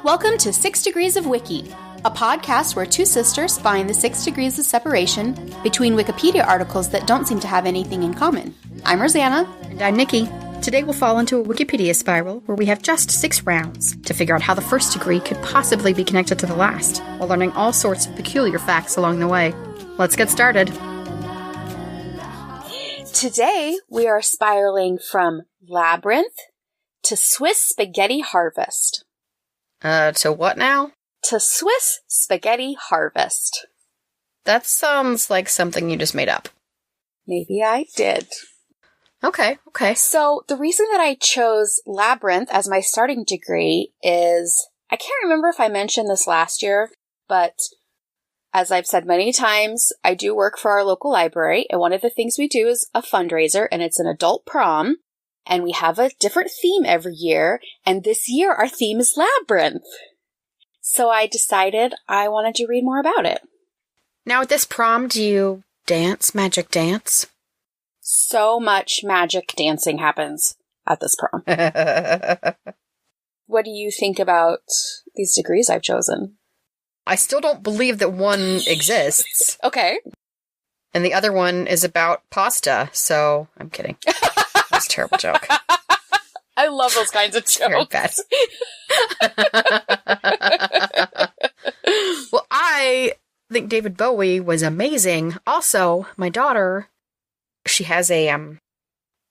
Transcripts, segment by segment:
Welcome to 6 Degrees of Wiki, a podcast where two sisters find the 6 degrees of separation between Wikipedia articles that don't seem to have anything in common. I'm Rosanna. And I'm Nikki. Today we'll fall into a Wikipedia spiral where we have just 6 rounds to figure out how the first degree could possibly be connected to the last, while learning all sorts of peculiar facts along the way. Let's get started. Today we are spiraling from Labyrinth to Swiss Spaghetti Harvest. To what now? To Swiss Spaghetti Harvest. That sounds like something you just made up. Maybe I did. Okay. So the reason that I chose Labyrinth as my starting degree is, I can't remember if I mentioned this last year, but as I've said many times, I do work for our local library, and one of the things we do is a fundraiser, and it's an adult prom, and we have a different theme every year, and this year our theme is Labyrinth. So I decided I wanted to read more about it. Now at this prom, do you dance, magic dance? So much magic dancing happens at this prom. What do you think about these degrees I've chosen? I still don't believe that one exists. Okay. And the other one is about pasta, so I'm kidding. That's a terrible joke. I love those kinds of jokes. Very bad. Well, I think David Bowie was amazing. Also, my daughter, she has a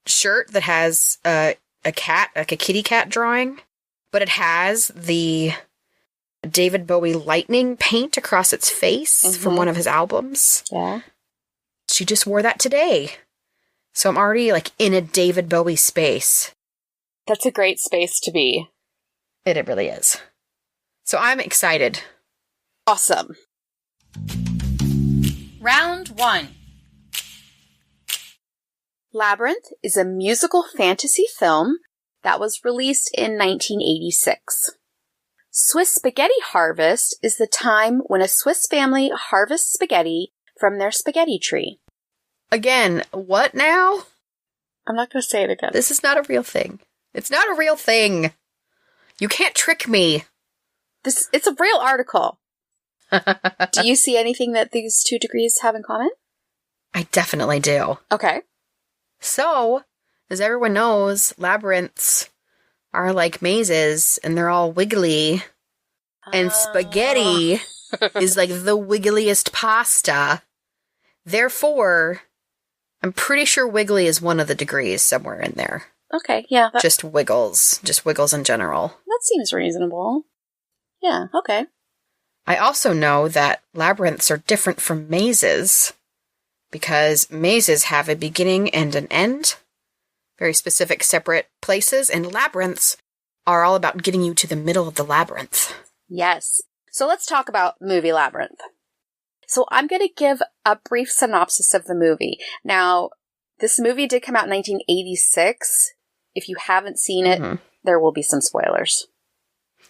shirt that has a cat, like a kitty cat drawing, but it has the David Bowie lightning paint across its face from one of his albums. Yeah. She just wore that today. So I'm already like in a David Bowie space. That's a great space to be. It really is. So I'm excited. Awesome. Round 1. Labyrinth is a musical fantasy film that was released in 1986. Swiss Spaghetti Harvest is the time when a Swiss family harvests spaghetti from their spaghetti tree. Again, what now? I'm not going to say it again. This is not a real thing. It's not a real thing. You can't trick me. It's a real article. Do you see anything that these 2 degrees have in common? I definitely do. Okay. So, as everyone knows, labyrinths are like mazes, and they're all wiggly. And spaghetti is like the wiggliest pasta. Therefore, I'm pretty sure wiggly is one of the degrees somewhere in there. Okay, yeah. Just wiggles in general. That seems reasonable. Yeah, okay. I also know that labyrinths are different from mazes, because mazes have a beginning and an end, very specific separate places, and labyrinths are all about getting you to the middle of the labyrinth. Yes. So let's talk about movie Labyrinth. So I'm going to give a brief synopsis of the movie. Now, this movie did come out in 1986. If you haven't seen it, there will be some spoilers.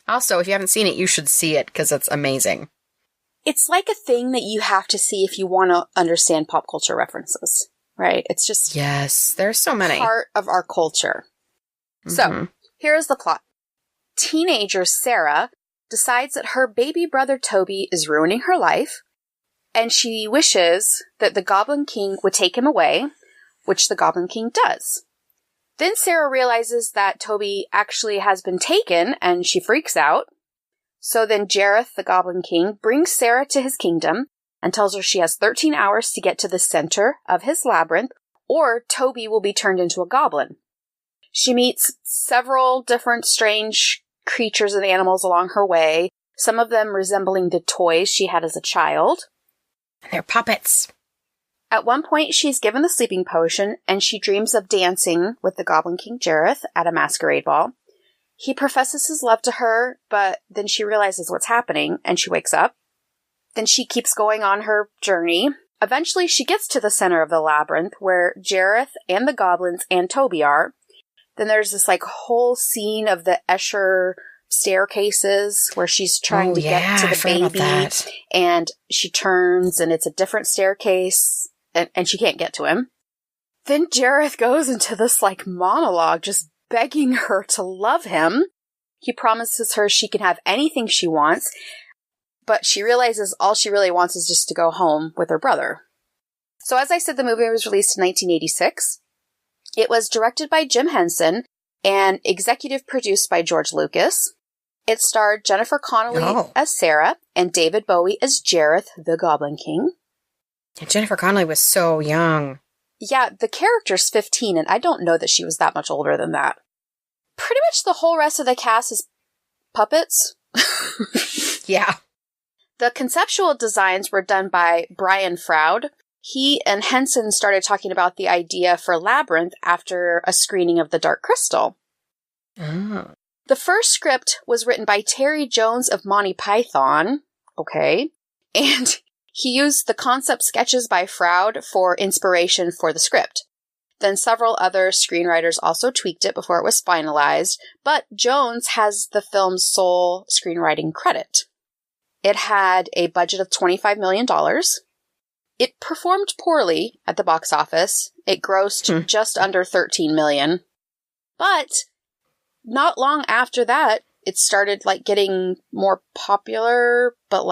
Also, if you haven't seen it, you should see it, because it's amazing. It's like a thing that you have to see if you want to understand pop culture references, right? It's just... Yes, there's so many. Part of our culture. So, here's the plot. Teenager Sarah decides that her baby brother Toby is ruining her life, and she wishes that the Goblin King would take him away, which the Goblin King does. Then Sarah realizes that Toby actually has been taken, and she freaks out. So then Jareth, the Goblin King, brings Sarah to his kingdom and tells her she has 13 hours to get to the center of his labyrinth, or Toby will be turned into a goblin. She meets several different strange creatures and animals along her way, some of them resembling the toys she had as a child. They're puppets. At one point, she's given the sleeping potion, and she dreams of dancing with the Goblin King Jareth at a masquerade ball. He professes his love to her, but then she realizes what's happening, and she wakes up. Then she keeps going on her journey. Eventually, she gets to the center of the labyrinth, where Jareth and the goblins and Toby are. Then there's this whole scene of the Escher staircases where she's trying to get to the baby, and she turns and it's a different staircase, and she can't get to him. Then Jareth goes into this monologue just begging her to love him, He promises her she can have anything she wants, but she realizes all she really wants is just to go home with her brother. So as I said, the movie was released in 1986. It was directed by Jim Henson and executive produced by George Lucas. It starred Jennifer Connelly as Sarah and David Bowie as Jareth, the Goblin King. And Jennifer Connelly was so young. Yeah, the character's 15, and I don't know that she was that much older than that. Pretty much the whole rest of the cast is puppets. Yeah. The conceptual designs were done by Brian Froud. He and Henson started talking about the idea for Labyrinth after a screening of The Dark Crystal. Oh. The first script was written by Terry Jones of Monty Python. Okay. And he used the concept sketches by Froud for inspiration for the script. Then several other screenwriters also tweaked it before it was finalized, but Jones has the film's sole screenwriting credit. It had a budget of $25 million. It performed poorly at the box office. It grossed just under $13 million. But not long after that, it started getting more popular, but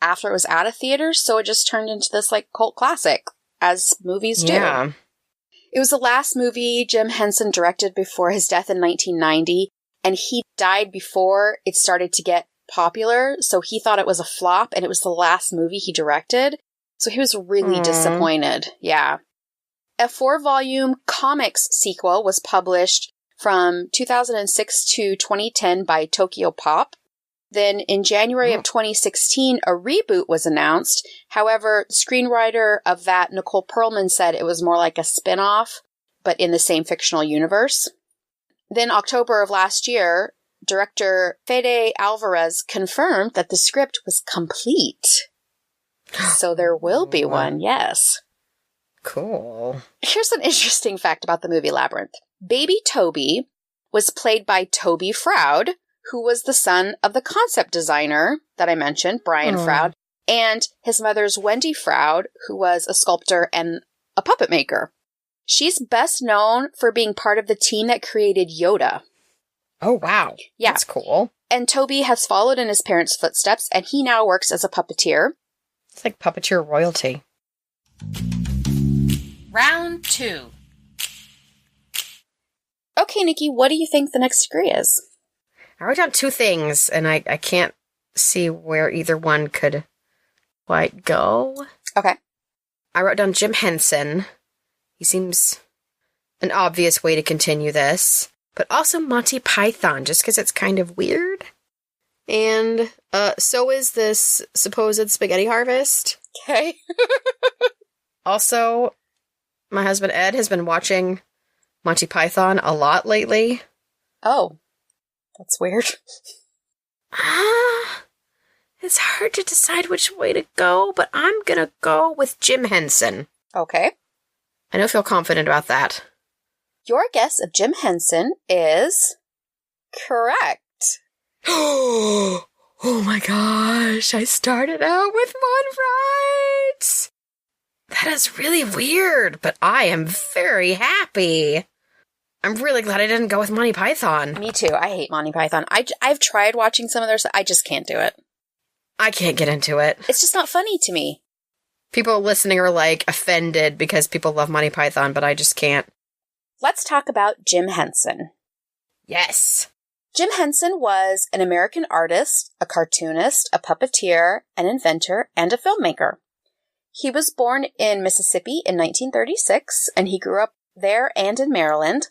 after it was out of theaters, so it just turned into this cult classic, as movies do. Yeah. It was the last movie Jim Henson directed before his death in 1990, and he died before it started to get popular, so he thought it was a flop, and it was the last movie he directed, so he was really disappointed. Yeah. A 4-volume comics sequel was published from 2006 to 2010 by Tokyo Pop. Then in January of 2016, a reboot was announced. However, the screenwriter of that, Nicole Perlman, said it was more like a spin-off, but in the same fictional universe. Then October of last year, director Fede Alvarez confirmed that the script was complete. So there will be one, yes. Cool. Here's an interesting fact about the movie Labyrinth. Baby Toby was played by Toby Froud, who was the son of the concept designer that I mentioned, Brian Froud, and his mother's Wendy Froud, who was a sculptor and a puppet maker. She's best known for being part of the team that created Yoda. Oh, wow. Yeah. That's cool. And Toby has followed in his parents' footsteps, and he now works as a puppeteer. It's like puppeteer royalty. Round 2. Okay, Nikki, what do you think the next degree is? I wrote down 2 things, and I can't see where either one could quite go. Okay. I wrote down Jim Henson. He seems an obvious way to continue this. But also Monty Python, just because it's kind of weird. And so is this supposed spaghetti harvest. Okay. Also, my husband Ed has been watching Monty Python a lot lately. Oh. That's weird. It's hard to decide which way to go, but I'm gonna go with Jim Henson. Okay. I don't feel confident about that. Your guess of Jim Henson is correct. Oh my gosh, I started out with one right! That is really weird, but I am very happy. I'm really glad I didn't go with Monty Python. Me too. I hate Monty Python. I've tried watching some of their stuff. I just can't do it. I can't get into it. It's just not funny to me. People listening are offended because people love Monty Python, but I just can't. Let's talk about Jim Henson. Yes. Jim Henson was an American artist, a cartoonist, a puppeteer, an inventor, and a filmmaker. He was born in Mississippi in 1936, and he grew up there and in Maryland.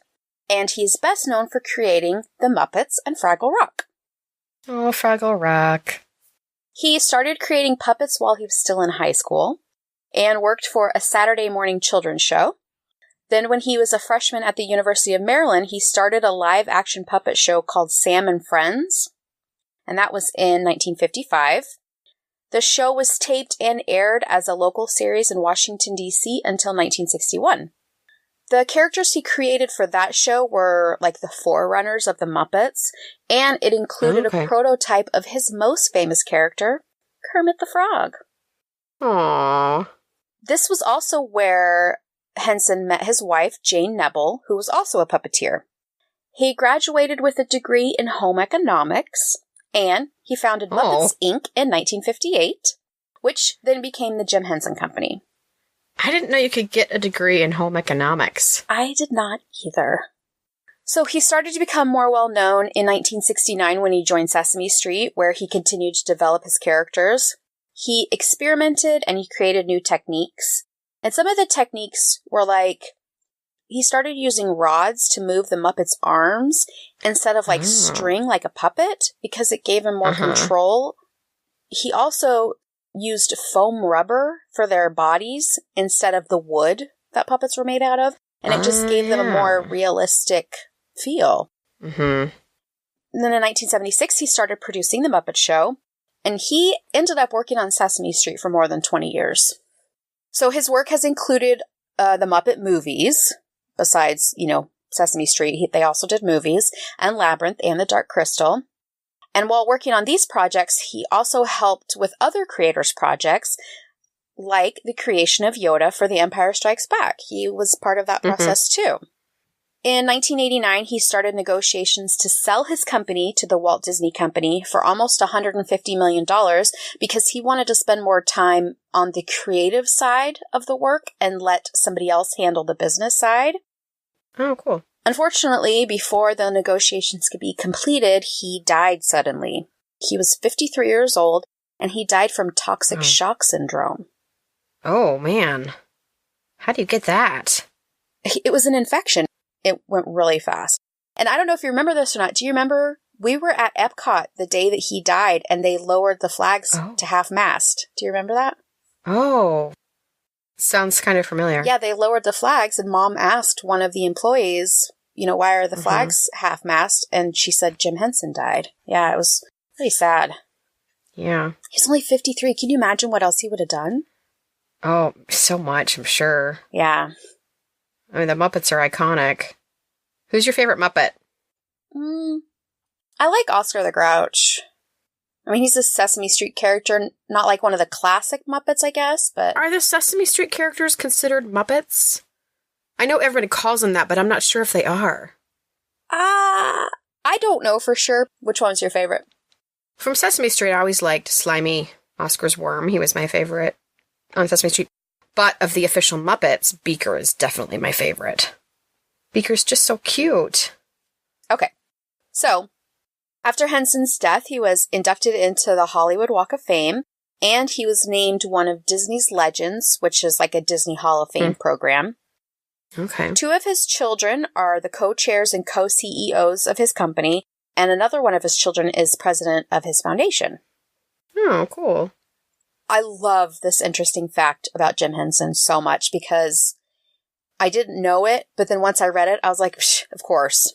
And he's best known for creating The Muppets and Fraggle Rock. Oh, Fraggle Rock. He started creating puppets while he was still in high school and worked for a Saturday morning children's show. Then when he was a freshman at the University of Maryland, he started a live-action puppet show called Sam and Friends, and that was in 1955. The show was taped and aired as a local series in Washington, D.C. until 1961. The characters he created for that show were the forerunners of the Muppets, and it included a prototype of his most famous character, Kermit the Frog. Aww. This was also where Henson met his wife, Jane Nebel, who was also a puppeteer. He graduated with a degree in home economics, and he founded Muppets, Inc. in 1958, which then became the Jim Henson Company. I didn't know you could get a degree in home economics. I did not either. So he started to become more well-known in 1969 when he joined Sesame Street, where he continued to develop his characters. He experimented and he created new techniques. And some of the techniques were like, he started using rods to move the Muppets' arms instead of like string like a puppet because it gave him more control. He also used foam rubber for their bodies instead of the wood that puppets were made out of. And it just gave them a more realistic feel. And then in 1976, he started producing The Muppet Show. And he ended up working on Sesame Street for more than 20 years. So his work has included the Muppet movies. Besides, Sesame Street, they also did movies, and Labyrinth and The Dark Crystal. And while working on these projects, he also helped with other creators' projects, like the creation of Yoda for The Empire Strikes Back. He was part of that process too. In 1989, he started negotiations to sell his company to the Walt Disney Company for almost $150 million because he wanted to spend more time on the creative side of the work and let somebody else handle the business side. Oh, cool. Unfortunately, before the negotiations could be completed, he died suddenly. He was 53 years old, and he died from toxic shock syndrome. Oh, man. How do you get that? It was an infection. It went really fast. And I don't know if you remember this or not. Do you remember? We were at Epcot the day that he died, and they lowered the flags to half-mast. Do you remember that? Oh. Sounds kind of familiar. Yeah, they lowered the flags, and Mom asked one of the employees, why are the flags half-mast? And she said Jim Henson died. Yeah, it was really sad. Yeah. He's only 53. Can you imagine what else he would have done? Oh, so much, I'm sure. Yeah. I mean, the Muppets are iconic. Who's your favorite Muppet? I like Oscar the Grouch. I mean, he's a Sesame Street character, not like one of the classic Muppets, I guess, but... Are the Sesame Street characters considered Muppets? I know everybody calls them that, but I'm not sure if they are. I don't know for sure. Which one's your favorite? From Sesame Street, I always liked Slimy, Oscar's worm. He was my favorite on Sesame Street. But of the official Muppets, Beaker is definitely my favorite. Beaker's just so cute. Okay. So, after Henson's death, he was inducted into the Hollywood Walk of Fame, and he was named one of Disney's Legends, which is like a Disney Hall of Fame program. Okay. 2 of his children are the co-chairs and co-CEOs of his company, and another one of his children is president of his foundation. Oh, cool. I love this interesting fact about Jim Henson so much because I didn't know it, but then once I read it, I was like, of course.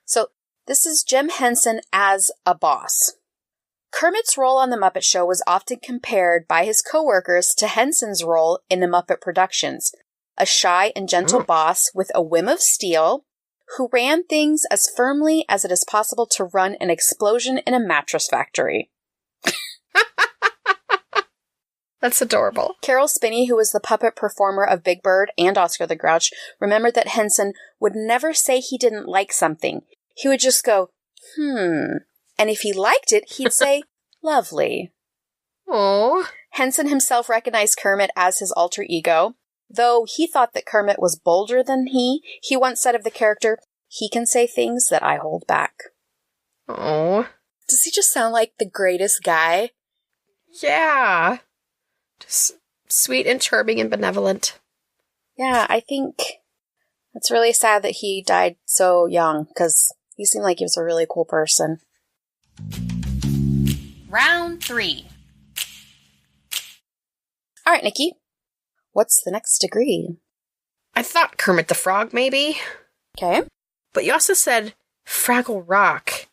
So, this is Jim Henson as a boss. Kermit's role on The Muppet Show was often compared by his coworkers to Henson's role in the Muppet Productions, a shy and gentle boss with a whim of steel who ran things as firmly as it is possible to run an explosion in a mattress factory. That's adorable. Carol Spinney, who was the puppet performer of Big Bird and Oscar the Grouch, remembered that Henson would never say he didn't like something. He would just go, And if he liked it, he'd say, lovely. Aww. Henson himself recognized Kermit as his alter ego. Though he thought that Kermit was bolder than he once said of the character, he can say things that I hold back. Aww. Does he just sound like the greatest guy? Yeah. Just sweet and charming and benevolent. Yeah, I think it's really sad that he died so young, because he seemed like he was a really cool person. Round 3. All right, Nikki. What's the next degree? I thought Kermit the Frog, maybe. Okay. But you also said Fraggle Rock.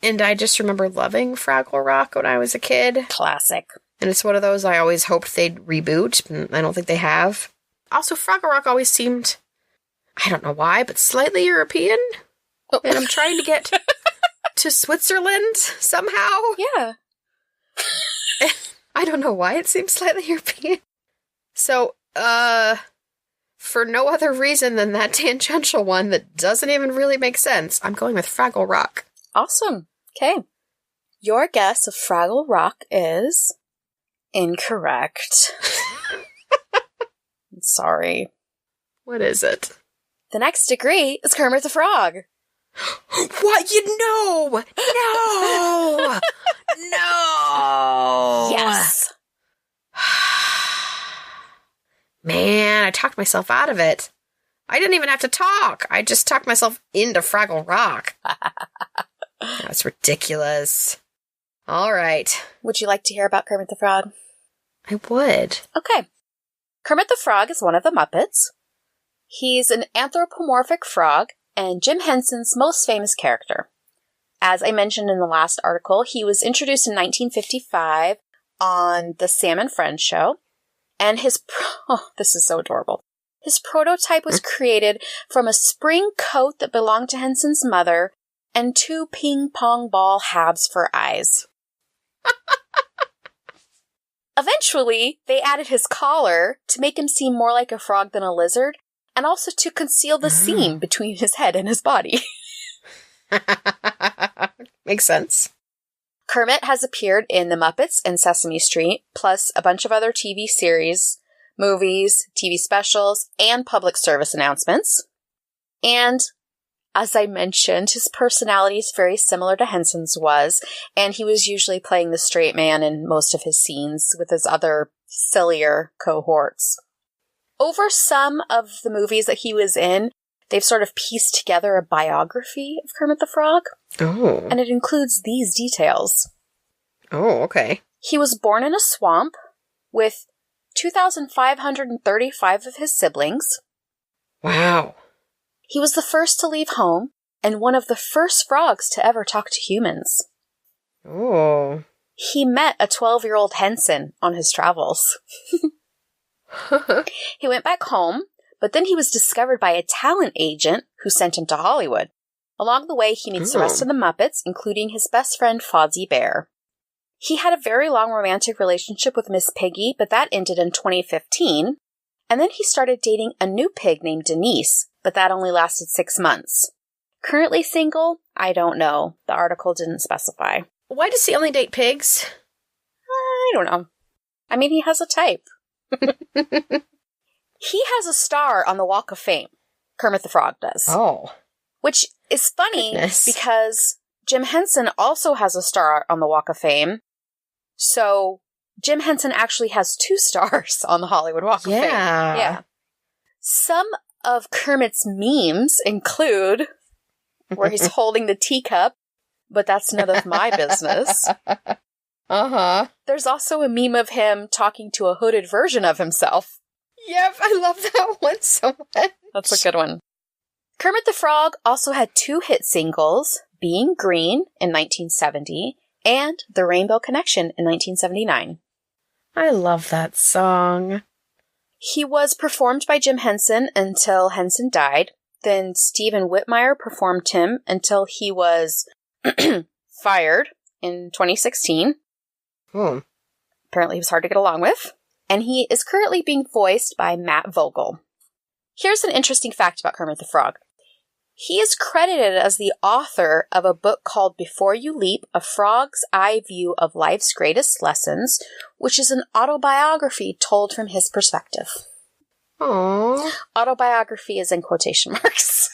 And I just remember loving Fraggle Rock when I was a kid. Classic. And it's one of those I always hoped they'd reboot, and I don't think they have. Also, Fraggle Rock always seemed, I don't know why, but slightly European. Oh. And I'm trying to get to Switzerland somehow. Yeah. I don't know why it seems slightly European. So, Fraggle For no other reason than that tangential one that doesn't even really make sense, I'm going with Fraggle Rock. Awesome. Okay. Your guess of Fraggle Rock is incorrect. I'm sorry. What is it? The next degree is Kermit the Frog. What? No! No! Yes! Man, I talked myself out of it. I didn't even have to talk. I just talked myself into Fraggle Rock. That's ridiculous. All right. Would you like to hear about Kermit the Frog? I would. Okay. Kermit the Frog is one of the Muppets. He's an anthropomorphic frog and Jim Henson's most famous character. As I mentioned in the last article, he was introduced in 1955 on the Sam and Friends show, and this is so adorable. His prototype was created from a spring coat that belonged to Henson's mother and 2 ping-pong ball halves for eyes. Eventually, they added his collar to make him seem more like a frog than a lizard, and also to conceal the seam between his head and his body. Makes sense. Kermit has appeared in The Muppets and Sesame Street, plus a bunch of other TV series, movies, TV specials, and public service announcements. And, as I mentioned, his personality is very similar to Henson's was, and he was usually playing the straight man in most of his scenes with his other sillier cohorts. Over some of the movies that he was in, they've sort of pieced together a biography of Kermit the Frog. Oh. And it includes these details. Oh, okay. He was born in a swamp with 2,535 of his siblings. Wow. He was the first to leave home and one of the first frogs to ever talk to humans. Oh. He met a 12-year-old Henson on his travels. He went back home, but then he was discovered by a talent agent who sent him to Hollywood. Along the way, he meets the rest of the Muppets, including his best friend Fozzie Bear. He had a very long romantic relationship with Miss Piggy, but that ended in 2015. And then he started dating a new pig named Denise, but that only lasted 6 months. Currently single? I don't know. The article didn't specify. Why does he only date pigs? I don't know. I mean, he has a type. He has a star on the Walk of Fame. Kermit the Frog does. Oh. Which is funny because Jim Henson also has a star on the Walk of Fame. So Jim Henson actually has 2 stars on the Hollywood Walk of Fame. Yeah. Some of Kermit's memes include where he's holding the teacup, but that's none of my business. Uh-huh. There's also a meme of him talking to a hooded version of himself. Yep, I love that one so much. That's a good one. Kermit the Frog also had 2 hit singles, Being Green in 1970 and The Rainbow Connection in 1979. I love that song. He was performed by Jim Henson until Henson died. Then Stephen Whitmire performed him until he was fired in 2016. Apparently he was hard to get along with. And he is currently being voiced by Matt Vogel. Here's an interesting fact about Kermit the Frog. He is credited as the author of a book called Before You Leap, A Frog's Eye View of Life's Greatest Lessons, which is an autobiography told from his perspective. Aww. Autobiography is in quotation marks.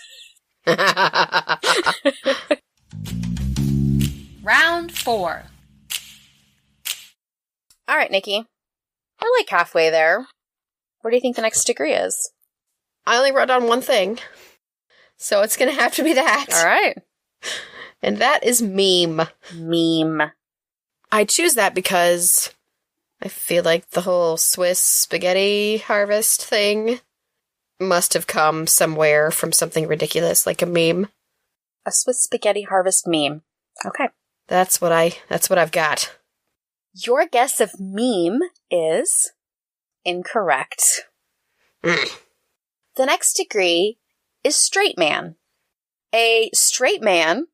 Round 4. All right, Nikki. We're like halfway there. What do you think the next degree is? I only wrote down one thing, so it's going to have to be that. All right. And that is meme. Meme. I choose that because I feel like the whole Swiss spaghetti harvest thing must have come somewhere from something ridiculous, like a meme. A Swiss spaghetti harvest meme. Okay. That's what I've got. Your guess of meme is incorrect. The next degree is straight man. A straight man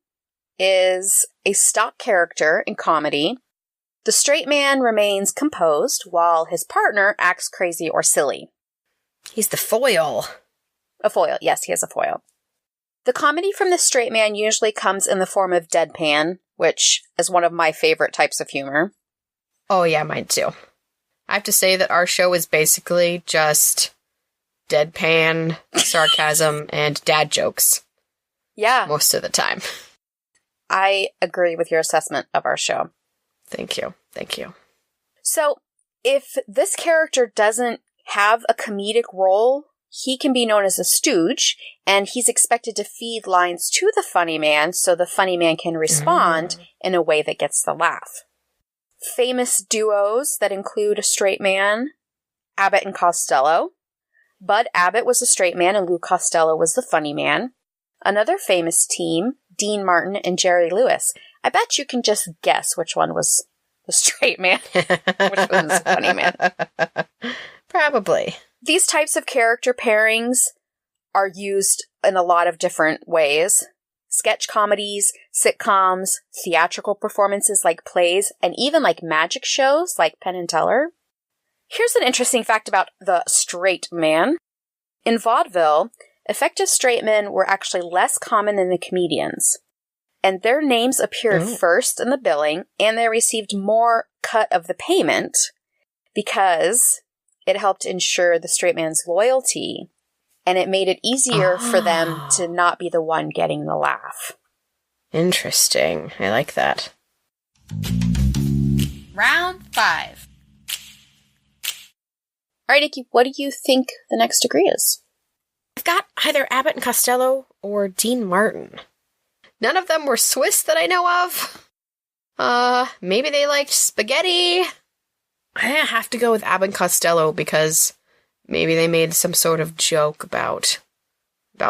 is a stock character in comedy. The straight man remains composed while his partner acts crazy or silly. He's the foil. A foil. Yes, he has a foil. The comedy from the straight man usually comes in the form of deadpan, which is one of my favorite types of humor. Oh, yeah, mine too. I have to say that our show is basically just deadpan, sarcasm, and dad jokes. Yeah. Most of the time. I agree with your assessment of our show. Thank you. Thank you. So, if this character doesn't have a comedic role, he can be known as a stooge, and he's expected to feed lines to the funny man so the funny man can respond in a way that gets the laugh. Famous duos that include a straight man, Abbott and Costello. Bud Abbott was the straight man and Lou Costello was the funny man. Another famous team, Dean Martin and Jerry Lewis. I bet you can just guess which one was the straight man, which one was the funny man. Probably. These types of character pairings are used in a lot of different ways. Sketch comedies, sitcoms, theatrical performances like plays, and even like magic shows like Penn and Teller. Here's an interesting fact about the straight man. In vaudeville, effective straight men were actually less common than the comedians. And their names appeared first in the billing, and they received more cut of the payment because it helped ensure the straight man's loyalty, and it made it easier for them to not be the one getting the laugh. Interesting. I like that. Round 5. All right, Nikki, what do you think the next degree is? I've got either Abbott and Costello or Dean Martin. None of them were Swiss that I know of. Maybe they liked spaghetti. I have to go with Abbott and Costello because maybe they made some sort of joke about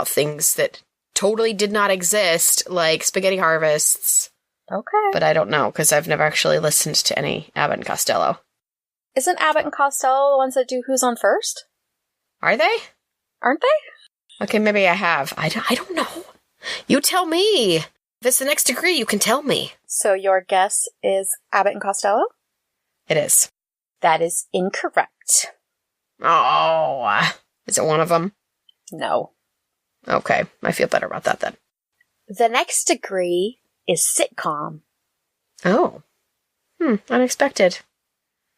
things that totally did not exist, like spaghetti harvests. Okay. But I don't know, because I've never actually listened to any Abbott and Costello. Isn't Abbott and Costello the ones that do Who's on First? Are they? Aren't they? Okay, maybe I have. I don't know. You tell me. If it's the next degree, you can tell me. So your guess is Abbott and Costello? It is. That is incorrect. Oh. Is it one of them? No. Okay, I feel better about that then. The next degree is sitcom. Oh. Unexpected.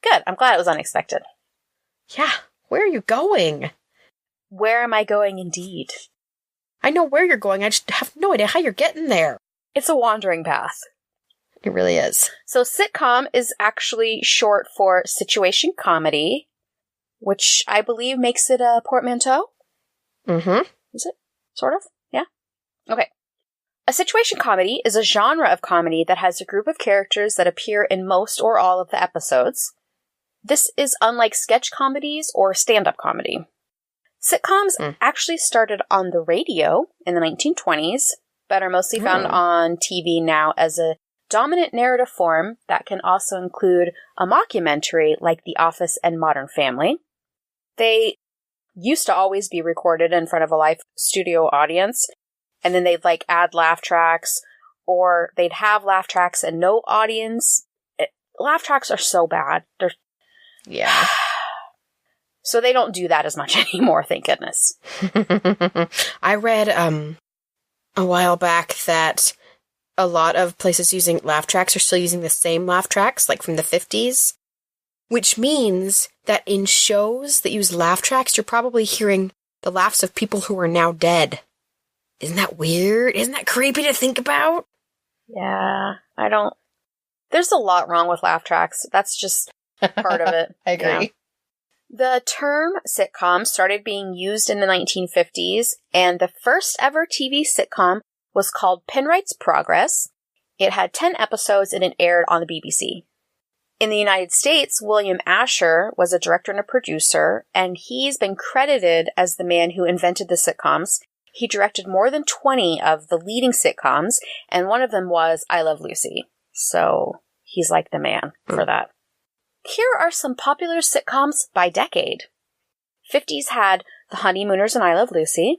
Good. I'm glad it was unexpected. Yeah. Where are you going? Where am I going indeed? I know where you're going. I just have no idea how you're getting there. It's a wandering path. It really is. So sitcom is actually short for situation comedy, which I believe makes it a portmanteau. Mm-hmm. Is it? Sort of? Yeah? Okay. A situation comedy is a genre of comedy that has a group of characters that appear in most or all of the episodes. This is unlike sketch comedies or stand-up comedy. Sitcoms actually started on the radio in the 1920s, but are mostly found on TV now as a dominant narrative form that can also include a mockumentary like The Office and Modern Family. They used to always be recorded in front of a live studio audience, and then they'd add laugh tracks, or they'd have laugh tracks and no audience. Laugh tracks are so bad. Yeah. So they don't do that as much anymore, thank goodness. I read a while back that a lot of places using laugh tracks are still using the same laugh tracks, like from the 50s, which means that in shows that use laugh tracks, you're probably hearing the laughs of people who are now dead. Isn't that weird? Isn't that creepy to think about? Yeah, there's a lot wrong with laugh tracks. That's just part of it. I agree. Yeah. The term sitcom started being used in the 1950s, and the first ever TV sitcom was called Penright's Progress. It had 10 episodes and it aired on the BBC. In the United States, William Asher was a director and a producer, and he's been credited as the man who invented the sitcoms. He directed more than 20 of the leading sitcoms, and one of them was I Love Lucy. So he's like the man for that. Here are some popular sitcoms by decade. 50s had The Honeymooners and I Love Lucy.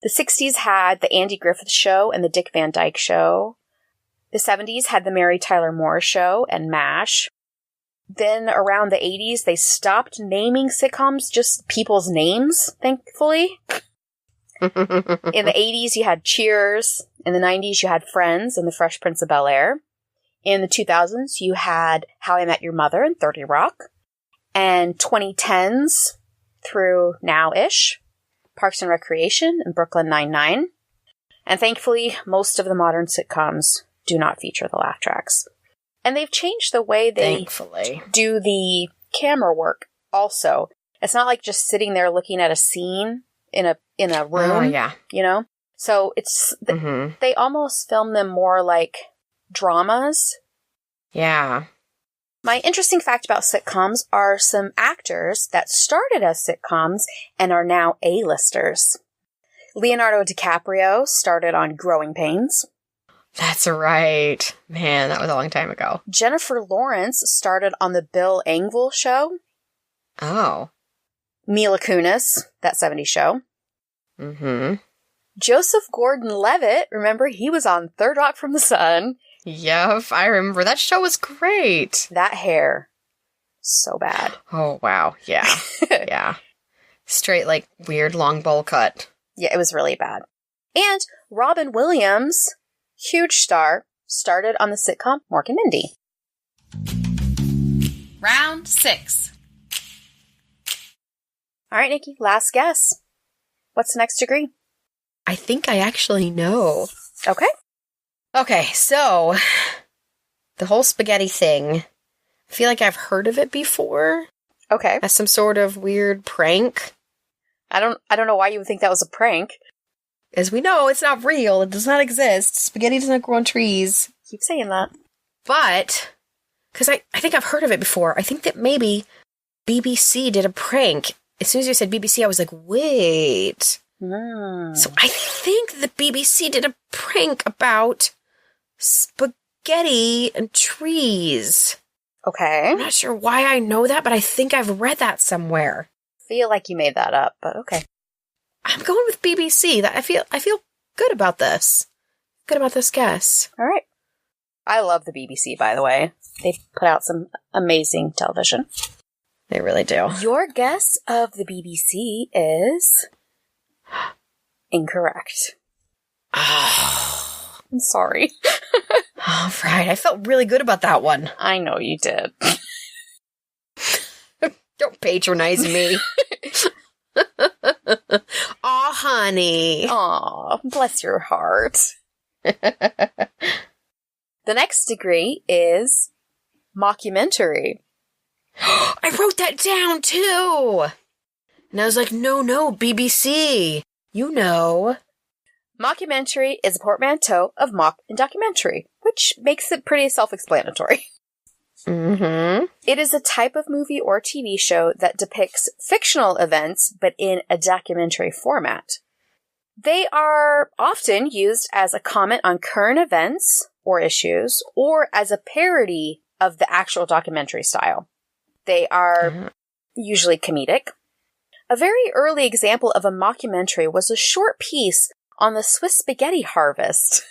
The 60s had The Andy Griffith Show and The Dick Van Dyke Show. The 70s had The Mary Tyler Moore Show and MASH. Then around the 80s, they stopped naming sitcoms just people's names, thankfully. In the 80s, you had Cheers. In the 90s, you had Friends and The Fresh Prince of Bel-Air. In the 2000s, you had How I Met Your Mother and 30 Rock. And 2010s through now-ish, Parks and Recreation and Brooklyn Nine-Nine. And thankfully, most of the modern sitcoms do not feature the laugh tracks. And they've changed the way they do the camera work also. It's not like just sitting there looking at a scene in a room, you know? So it's they almost film them more like dramas. Yeah. My interesting fact about sitcoms are some actors that started as sitcoms and are now A-listers. Leonardo DiCaprio started on Growing Pains. That's right. Man, that was a long time ago. Jennifer Lawrence started on The Bill Engvall Show. Oh. Mila Kunis, That 70s Show. Mm-hmm. Joseph Gordon-Levitt, remember, he was on Third Rock from the Sun. Yep, I remember. That show was great. That hair. So bad. Oh, wow. Yeah. Yeah. Straight, like, weird long bowl cut. Yeah, it was really bad. And Robin Williams, huge star, started on the sitcom Mork and Mindy. Round 6. All right, Nikki, last guess. What's the next degree? I think I actually know. Okay. Okay, so the whole spaghetti thing, I feel like I've heard of it before. Okay. As some sort of weird prank. I don't know why you would think that was a prank. As we know, it's not real. It does not exist. Spaghetti does not grow on trees. Keep saying that. But, because I think I've heard of it before. I think that maybe BBC did a prank. As soon as you said BBC, I was like, wait. So I think the BBC did a prank about spaghetti and trees. Okay. I'm not sure why I know that, but I think I've read that somewhere. Feel like you made that up, but okay. I'm going with BBC. I feel good about this. Good about this guess. All right. I love the BBC, by the way. They put out some amazing television. They really do. Your guess of the BBC is incorrect. Oh. I'm sorry. All right. I felt really good about that one. I know you did. Don't patronize me. Aw, honey. Aw, bless your heart. The next degree is mockumentary. I wrote that down, too. And I was like, no, BBC. You know. Mockumentary is a portmanteau of mock and documentary, which makes it pretty self-explanatory. Mm-hmm. It is a type of movie or TV show that depicts fictional events, but in a documentary format. They are often used as a comment on current events or issues, or as a parody of the actual documentary style. They are usually comedic. A very early example of a mockumentary was a short piece on the Swiss spaghetti harvest.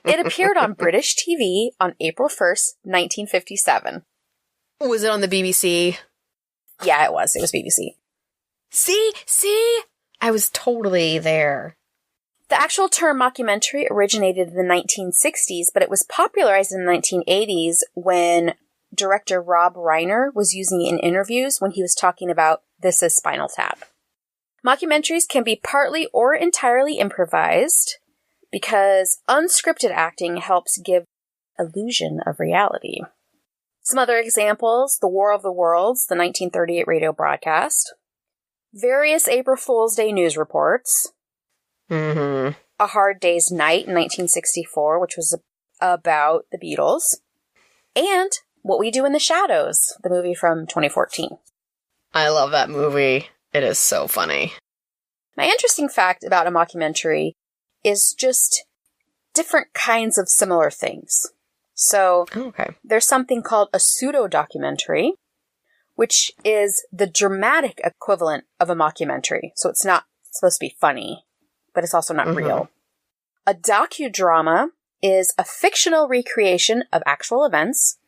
It appeared on British TV on April 1st, 1957. Was it on the BBC? Yeah, it was. It was BBC. See? I was totally there. The actual term mockumentary originated in the 1960s, but it was popularized in the 1980s when director Rob Reiner was using it in interviews when he was talking about This Is Spinal Tap. Mockumentaries can be partly or entirely improvised because unscripted acting helps give illusion of reality. Some other examples: The War of the Worlds, the 1938 radio broadcast, various April Fool's Day news reports, A Hard Day's Night in 1964, which was about the Beatles, and What We Do in the Shadows, the movie from 2014. I love that movie. It is so funny. My interesting fact about a mockumentary is just different kinds of similar things. So, There's something called a pseudo-documentary, which is the dramatic equivalent of a mockumentary. So it's not supposed to be funny, but it's also not real. A docudrama is a fictional recreation of actual events.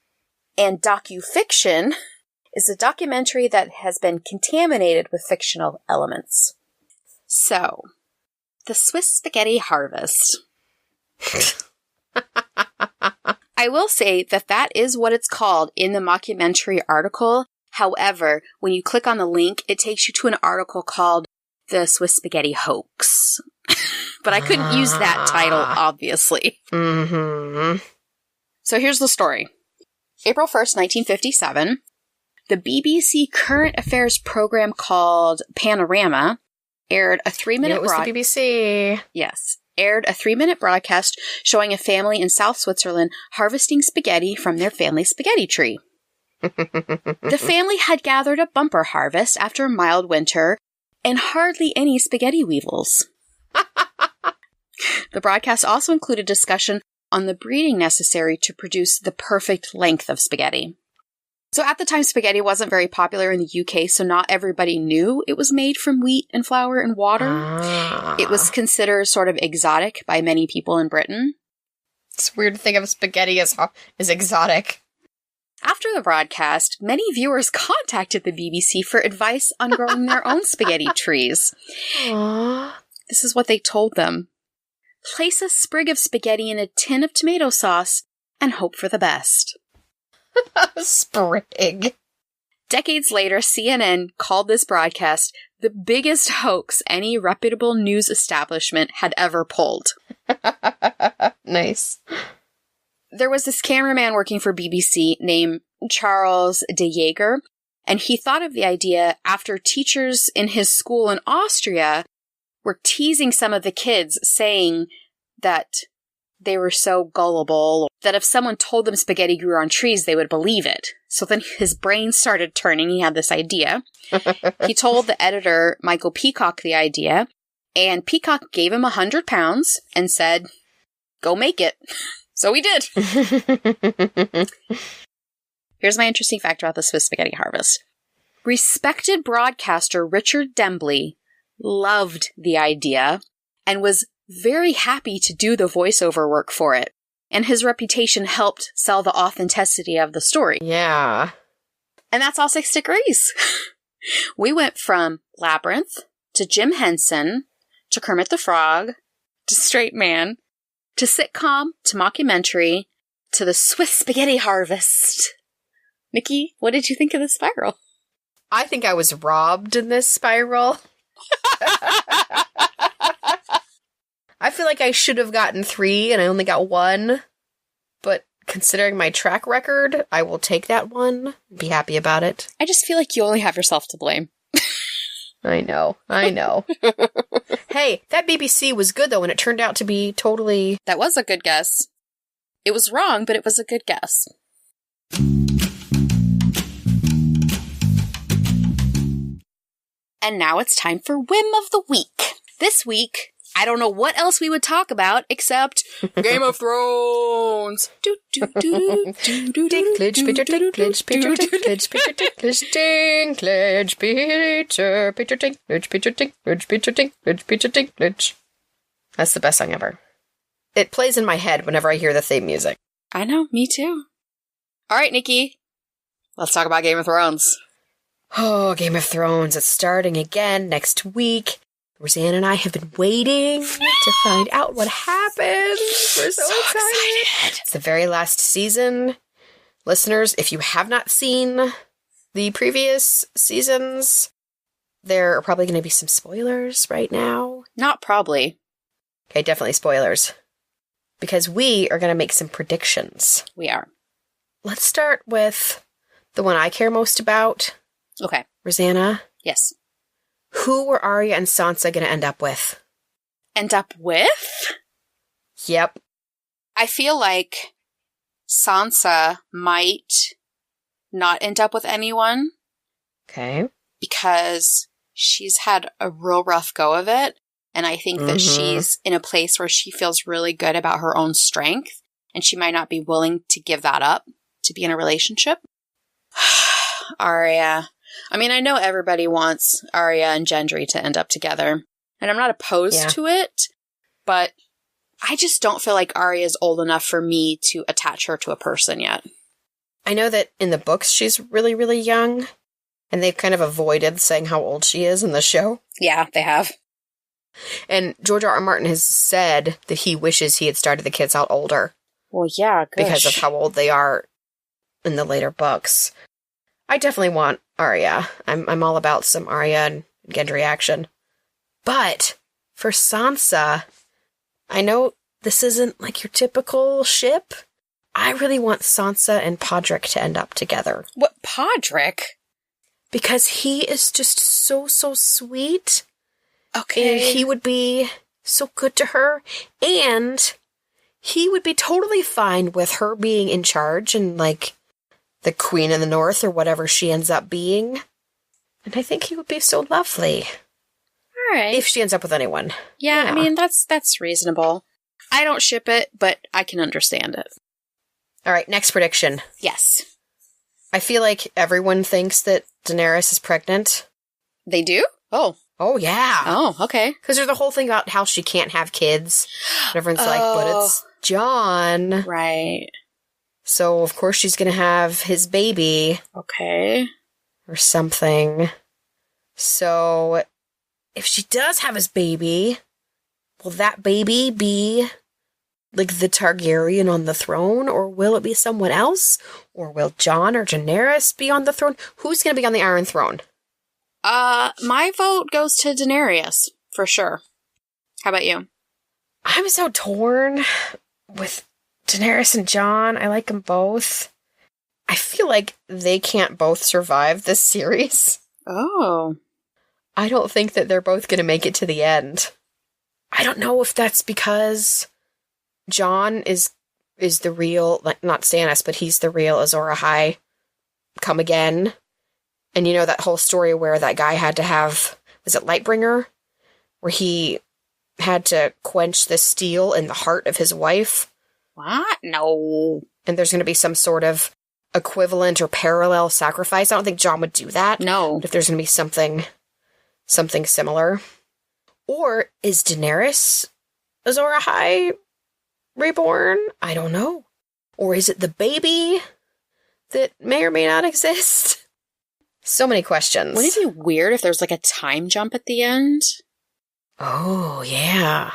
And docufiction is a documentary that has been contaminated with fictional elements. So, the Swiss spaghetti harvest. I will say that is what it's called in the mockumentary article. However, when you click on the link, it takes you to an article called The Swiss Spaghetti Hoax. But I couldn't use that title, obviously. Mm-hmm. So here's the story. April 1st, 1957, the BBC current affairs program called Panorama aired a 3-minute It was the BBC. Yes. Aired a 3-minute broadcast showing a family in South Switzerland harvesting spaghetti from their family spaghetti tree. The family had gathered a bumper harvest after a mild winter and hardly any spaghetti weevils. The broadcast also included discussion on the breeding necessary to produce the perfect length of spaghetti. So at the time, spaghetti wasn't very popular in the UK, so not everybody knew it was made from wheat and flour and water. It was considered sort of exotic by many people in Britain. It's weird to think of spaghetti as exotic. After the broadcast, many viewers contacted the BBC for advice on growing their own spaghetti trees. Aww. This is what they told them. Place a sprig of spaghetti in a tin of tomato sauce and hope for the best. Sprig. Decades later, CNN called this broadcast the biggest hoax any reputable news establishment had ever pulled. Nice. There was this cameraman working for BBC named Charles de Jager, and he thought of the idea after teachers in his school in Austria were teasing some of the kids, saying that they were so gullible that if someone told them spaghetti grew on trees, they would believe it. So then his brain started turning. He had this idea. He told the editor, Michael Peacock, the idea, and Peacock gave him £100 and said, go make it. So he did. Here's my interesting fact about the Swiss spaghetti harvest. Respected broadcaster Richard Dembly loved the idea and was very happy to do the voiceover work for it. And his reputation helped sell the authenticity of the story. Yeah. And that's all 6 degrees. We went from Labyrinth to Jim Henson to Kermit the Frog to Straight Man to Sitcom to Mockumentary to the Swiss spaghetti harvest. Nikki, what did you think of the spiral? I think I was robbed in this spiral. I feel like I should have gotten 3 and I only got 1. But considering my track record, I will take that 1. Be happy about it. I just feel like you only have yourself to blame. I know. Hey, that BBC was good though, and it turned out to be totally... That was a good guess. It was wrong, but it was a good guess. And now it's time for Whim of the Week. This week, I don't know what else we would talk about except Game of Thrones. Dinklage, Peter Dinklage, Peter Dinklage, Peter Dinklage, Dinklage, Peter Dinklage, Peter Dinklage, Peter Dinklage, Peter Dinklage. That's the best song ever. It plays in my head whenever I hear the theme music. I know, me too. All right, Nikki, let's talk about Game of Thrones. Oh, Game of Thrones, it's starting again next week. Roseanne and I have been waiting to find out what happens. We're so excited. It's the very last season. Listeners, if you have not seen the previous seasons, there are probably going to be some spoilers right now. Not probably. Okay, definitely spoilers. Because we are going to make some predictions. We are. Let's start with the one I care most about. Okay. Rosanna? Yes. Who were Arya and Sansa going to end up with? End up with? Yep. I feel like Sansa might not end up with anyone. Okay. Because she's had a real rough go of it. And I think that she's in a place where she feels really good about her own strength. And she might not be willing to give that up to be in a relationship. Arya. I mean, I know everybody wants Arya and Gendry to end up together. And I'm not opposed to it. But I just don't feel like Arya is old enough for me to attach her to a person yet. I know that in the books she's really, really young, and they've kind of avoided saying how old she is in the show. Yeah, they have. And George R. R. Martin has said that he wishes he had started the kids out older. Well, yeah, gosh. Because of how old they are in the later books. I definitely want Arya. I'm all about some Arya and Gendry action. But for Sansa, I know this isn't like your typical ship. I really want Sansa and Podrick to end up together. What, Podrick? Because he is just so sweet. Okay. And he would be so good to her. And he would be totally fine with her being in charge and, like, the Queen of the North or whatever she ends up being. And I think he would be so lovely. All right. If she ends up with anyone. Yeah, I mean, that's reasonable. I don't ship it, but I can understand it. All right, next prediction. Yes. I feel like everyone thinks that Daenerys is pregnant. They do? Oh. Oh, yeah. Oh, okay. Because there's the whole thing about how she can't have kids. And everyone's like, but it's Jon. Right. So, of course, she's going to have his baby. Okay. Or something. So, if she does have his baby, will that baby be, like, the Targaryen on the throne? Or will it be someone else? Or will Jon or Daenerys be on the throne? Who's going to be on the Iron Throne? My vote goes to Daenerys, for sure. How about you? I'm so torn with Daenerys and Jon. I like them both. I feel like they can't both survive this series. Oh. I don't think that they're both going to make it to the end. I don't know if that's because Jon is the real, like, not Stannis, but he's the real Azor Ahai come again. And you know that whole story where that guy had to have, was it Lightbringer? Where he had to quench the steel in the heart of his wife. What? No. And there's going to be some sort of equivalent or parallel sacrifice. I don't think Jon would do that. No. But if there's going to be something similar. Or is Daenerys Azor Ahai reborn? I don't know. Or is it the baby that may or may not exist? So many questions. Wouldn't it be weird if there's like a time jump at the end? Oh, yeah.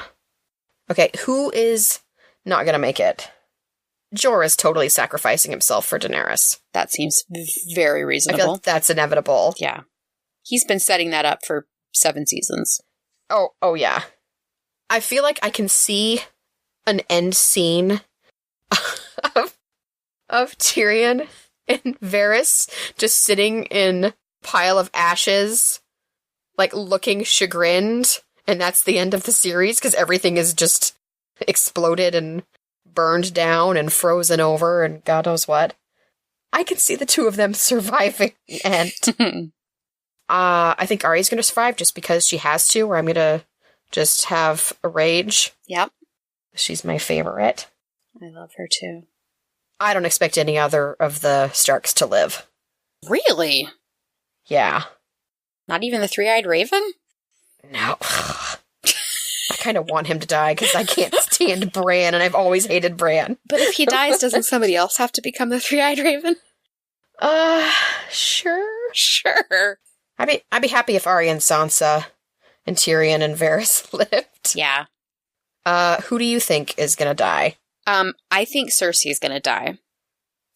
Okay, who is not going to make it? Jorah's totally sacrificing himself for Daenerys. That seems very reasonable. I feel like that's inevitable. Yeah. He's been setting that up for 7 seasons. Oh, yeah. I feel like I can see an end scene of Tyrion and Varys just sitting in a pile of ashes, like looking chagrined, and that's the end of the series because everything is just exploded and burned down and frozen over and God knows what. I can see the two of them surviving the end. I think Arya's going to survive just because she has to, or I'm going to just have a rage. Yep. She's my favorite. I love her too. I don't expect any other of the Starks to live. Really? Yeah. Not even the three-eyed raven? No. I kind of want him to die because I can't stand Bran, and I've always hated Bran. But if he dies, doesn't somebody else have to become the three-eyed raven? Sure. Sure. I'd be happy if Arya and Sansa and Tyrion and Varys lived. Yeah. Who do you think is gonna die? I think Cersei's gonna die.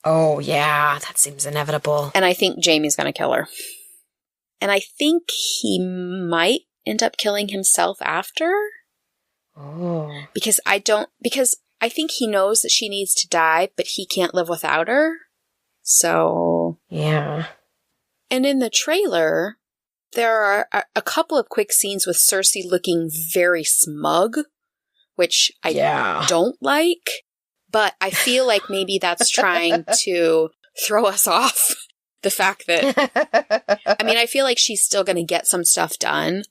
Oh, yeah, that seems inevitable. And I think Jaime's gonna kill her. And I think he might end up killing himself after. Oh. Because I think he knows that she needs to die, but he can't live without her. So. Yeah. And in the trailer, there are a couple of quick scenes with Cersei looking very smug, which I don't like. But I feel like maybe that's trying to throw us off the fact that, I mean, I feel like she's still going to get some stuff done,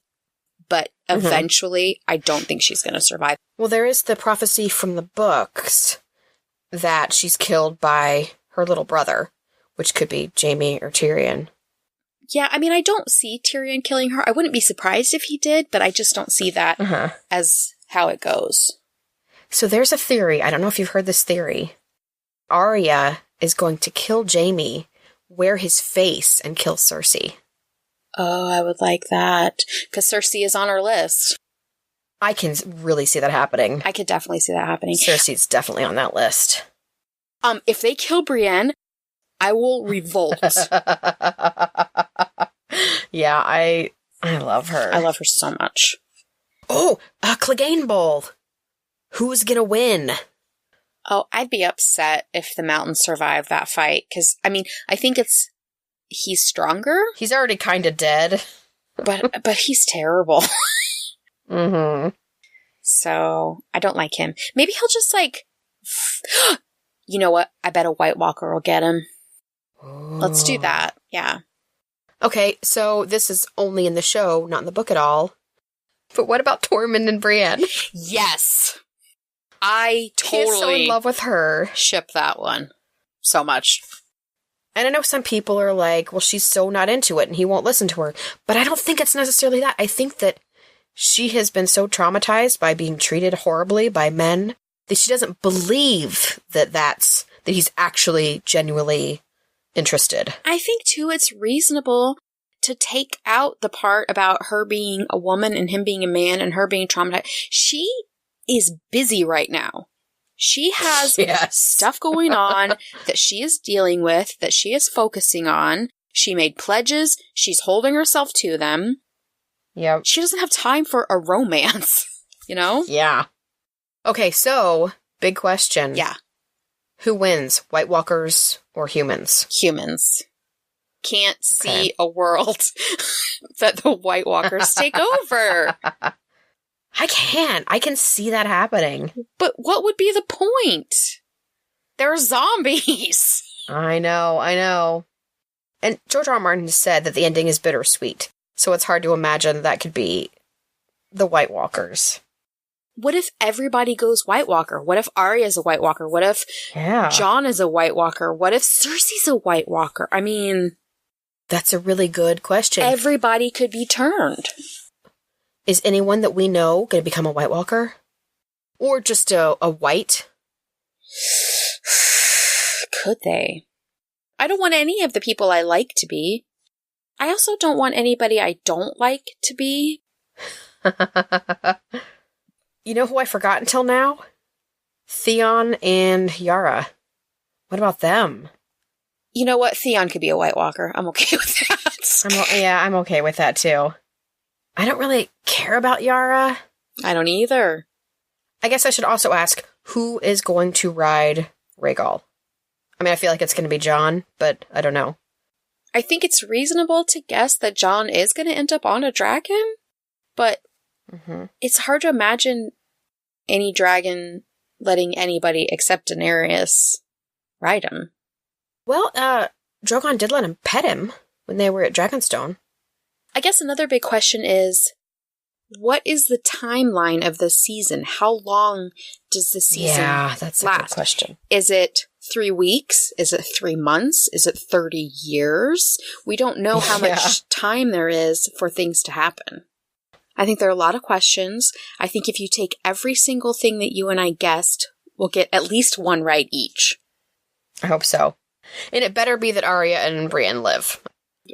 but eventually I don't think she's going to survive. Well, there is the prophecy from the books that she's killed by her little brother, which could be Jaime or Tyrion. Yeah, I mean, I don't see Tyrion killing her. I wouldn't be surprised if he did, but I just don't see that as how it goes. So there's a theory. I don't know if you've heard this theory. Arya is going to kill Jaime, wear his face, and kill Cersei. Oh, I would like that. Because Cersei is on our list. I can really see that happening. I could definitely see that happening. Cersei's definitely on that list. If they kill Brienne, I will revolt. Yeah, I love her. I love her so much. Oh, a Clegane Bowl. Who's gonna win? Oh, I'd be upset if the Mountains survive that fight. Because, I mean, I think he's stronger. He's already kind of dead. But he's terrible. Mm-hmm. So, I don't like him. Maybe he'll just, like... You know what? I bet a White Walker will get him. Ooh. Let's do that. Yeah. Okay, so this is only in the show, not in the book at all. But what about Tormund and Brienne? Yes! I totally... He's so in love with her. Ship that one. So much. And I know some people are like, well, she's so not into it and he won't listen to her. But I don't think it's necessarily that. I think that she has been so traumatized by being treated horribly by men that she doesn't believe that he's actually genuinely interested. I think, too, it's reasonable to take out the part about her being a woman and him being a man and her being traumatized. She is busy right now. She has stuff going on that she is dealing with, that she is focusing on. She made pledges. She's holding herself to them. Yep. She doesn't have time for a romance, you know? Yeah. Okay, so, big question. Yeah. Who wins, White Walkers or humans? Humans. Can't see a world that the White Walkers take over. I can. I can see that happening. But what would be the point? They're zombies. I know. And George R. R. Martin has said that the ending is bittersweet, so it's hard to imagine that could be the White Walkers. What if everybody goes White Walker? What if Arya's a White Walker? What if Jon is a White Walker? What if Cersei's a White Walker? I mean... That's a really good question. Everybody could be turned. Is anyone that we know going to become a White Walker? Or just a white? Could they? I don't want any of the people I like to be. I also don't want anybody I don't like to be. You know who I forgot until now? Theon and Yara. What about them? You know what? Theon could be a White Walker. I'm okay with that. I'm okay with that too. I don't really care about Yara. I don't either. I guess I should also ask, who is going to ride Rhaegal? I mean, I feel like it's going to be Jon, but I don't know. I think it's reasonable to guess that Jon is going to end up on a dragon, but it's hard to imagine any dragon letting anybody except Daenerys ride him. Well, Drogon did let him pet him when they were at Dragonstone. I guess another big question is, what is the timeline of the season? How long does the season that's last? A good question. Is it 3 weeks? Is it 3 months? Is it 30 years? We don't know how much time there is for things to happen. I think there are a lot of questions. I think if you take every single thing that you and I guessed, we'll get at least one right each. I hope so. And it better be that Arya and Brienne live.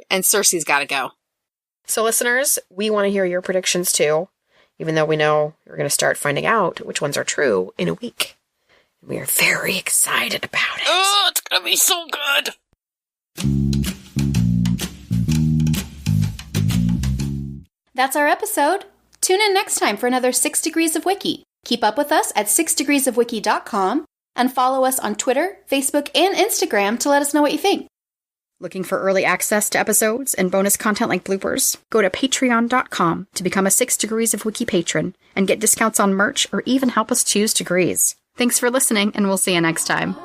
And Cersei's got to go. So listeners, we want to hear your predictions too, even though we know we're going to start finding out which ones are true in a week. We are very excited about it. Oh, it's going to be so good. That's our episode. Tune in next time for another 6 Degrees of Wiki. Keep up with us at 6degreesofwiki.com and follow us on Twitter, Facebook, and Instagram to let us know what you think. Looking for early access to episodes and bonus content like bloopers? Go to patreon.com to become a 6 Degrees of Wiki patron and get discounts on merch or even help us choose degrees. Thanks for listening, and we'll see you next time. Da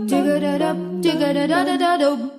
da da da da da da.